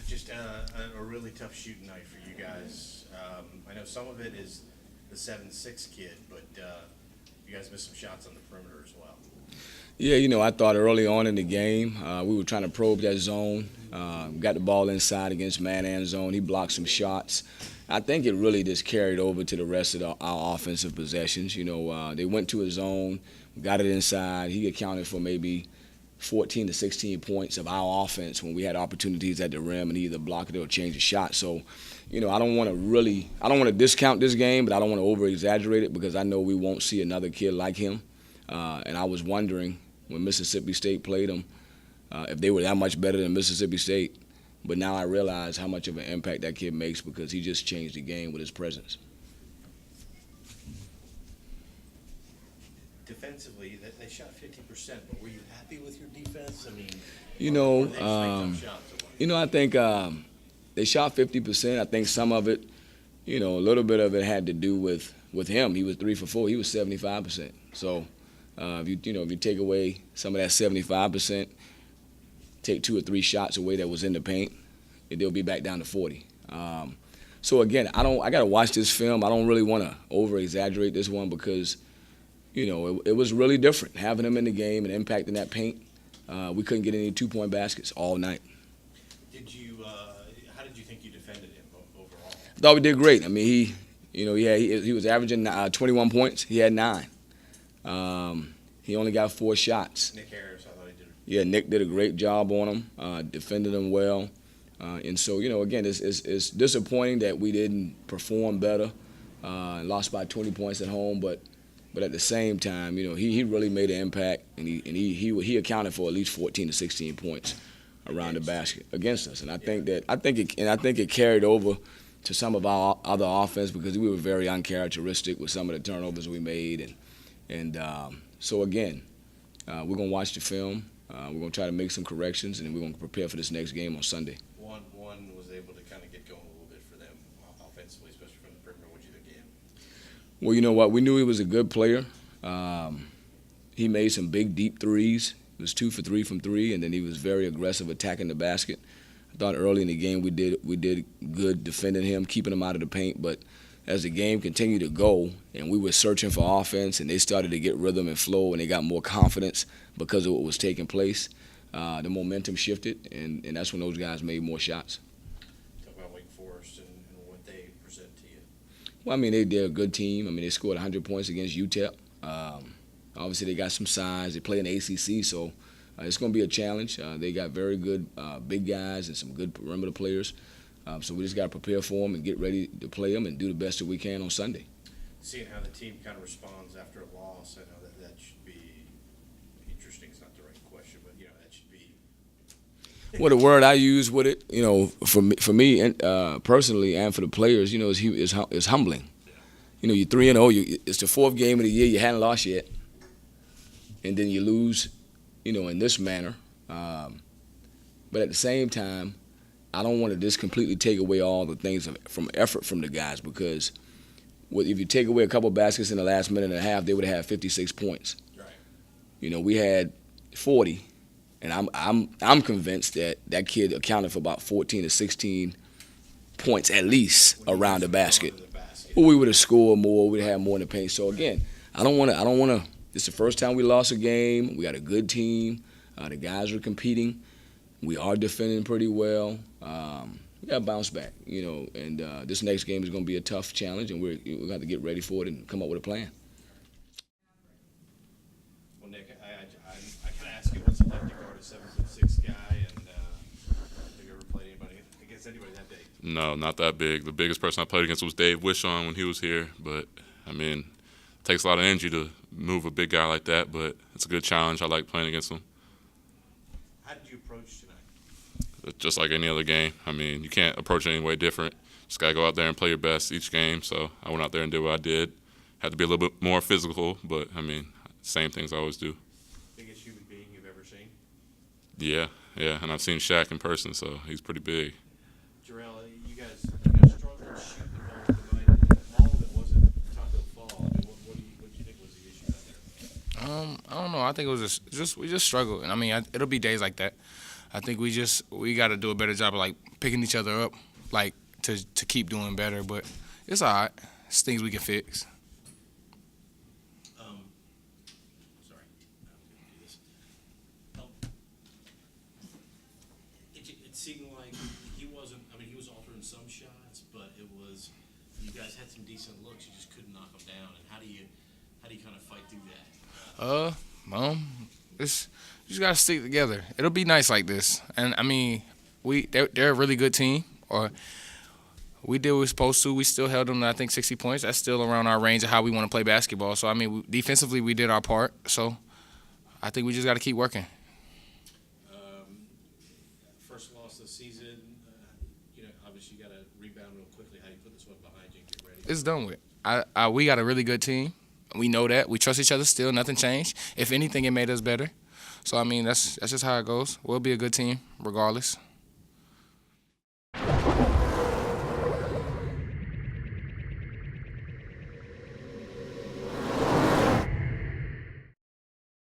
Just a really tough shooting night for you guys. I know some of it is the 7'6" kid, but you guys missed some shots on the perimeter as well. Yeah, I thought early on in the game we were trying to probe that zone. Got the ball inside against man-and zone. He blocked some shots. I think it really just carried over to the rest of our offensive possessions. They went to a zone, got it inside. He accounted for maybe 14 to 16 points of our offense when we had opportunities at the rim and either block it or change the shot. So, I don't want to discount this game, but I don't want to over-exaggerate it because I know we won't see another kid like him. And I was wondering when Mississippi State played them if they were that much better than Mississippi State. But now I realize how much of an impact that kid makes because he just changed the game with his presence. Defensively, they shot 50%, but were you happy with your defense? I mean, I think they shot 50%. I think some of it, a little bit of it had to do with him. He was 3 for 4. He was 75%. So if you take away some of that 75%, take 2 or 3 shots away that was in the paint, they'll be back down to 40. So again, I got to watch this film. I don't really want to over-exaggerate this one because, it was really different having him in the game and impacting that paint. We couldn't get any 2-point baskets all night. How did you think you defended him overall? I thought we did great. I mean, he was averaging 21 points. He had 9. He only got 4 shots. Nick Harris, I thought he did. Yeah, Nick did a great job on him, defended him well. And so, again, it's disappointing that we didn't perform better, lost by 20 points at home. But at the same time, he really made an impact, and he accounted for at least 14 to 16 points around the basket against us. And I think it carried over to some of our other offense because we were very uncharacteristic with some of the turnovers we made. And so again, we're gonna watch the film. We're gonna try to make some corrections, and we're gonna prepare for this next game on Sunday. One was able to kind of get going a little bit for them offensively, especially from the perimeter. What did you think of him? Well, you know what? We knew he was a good player. He made some big, deep threes. He was 2 for 3 from 3, and then he was very aggressive attacking the basket. I thought early in the game we did good defending him, keeping him out of the paint. But as the game continued to go, and we were searching for offense, and they started to get rhythm and flow, and they got more confidence because of what was taking place, the momentum shifted, and that's when those guys made more shots. Talk about Wake Forest and what they present to you. Well, I mean, they're a good team. I mean, they scored 100 points against UTEP. Obviously, they got some size. They play in the ACC, so it's going to be a challenge. They got very good big guys and some good perimeter players. So we just got to prepare for them and get ready to play them and do the best that we can on Sunday. Seeing how the team kind of responds after a loss, I know that should be interesting. It's not the right question, but that should be. Well, the word I use with it, for me and personally, and for the players, is humbling. You're 3-0. It's the 4th game of the year. You hadn't lost yet, and then you lose, in this manner. But at the same time, I don't want to just completely take away all the things from effort from the guys because if you take away a couple baskets in the last minute and a half, they would have had 56 points. Right. We had 40, and I'm convinced that kid accounted for about 14 to 16 points at least around the basket. Well, we would have scored more. We'd have more in the paint. So again, I don't want to. It's the first time we lost a game. We got a good team. The guys are competing. We are defending pretty well. We got to bounce back, and this next game is going to be a tough challenge, and we're going to have to get ready for it and come up with a plan. Well, Nick, I kind of ask you what's it like to guard a 7'6" guy, and have you ever played anybody against anybody that big? No, not that big. The biggest person I played against was Dave Wishon when he was here, but, I mean, it takes a lot of energy to move a big guy like that, but it's a good challenge. I like playing against him. How did you approach tonight? Just like any other game. I mean, you can't approach it any way different. Just got to go out there and play your best each game. So I went out there and did what I did. Had to be a little bit more physical, but, I mean, same things I always do. Biggest human being you've ever seen? Yeah, and I've seen Shaq in person, so he's pretty big. Jarrell, you guys struggled to shoot the ball tonight. All of it wasn't Taco Fall. I mean, what do you think was the issue out there? I don't know. I think it was just we just struggled, and I mean it'll be days like that. I think we got to do a better job of like picking each other up, like to keep doing better. But it's all right. It's things we can fix. Sorry, I'm gonna do this. It seemed like he wasn't. I mean, he was altering some shots, but it was you guys had some decent looks. You just couldn't knock them down. And how do you kind of fight through that? Well, you just gotta stick together. It'll be nice like this. And I mean, they're a really good team. Or we did what we were supposed to. We still held them to, I think, 60 points. That's still around our range of how we want to play basketball. So I mean, defensively we did our part. So I think we just got to keep working. First loss of the season. Obviously you got to rebound real quickly. How do you put this one behind you and get ready? It's done with. We got a really good team. We know that. We trust each other still. Nothing changed. If anything, it made us better. So, I mean, that's just how it goes. We'll be a good team regardless.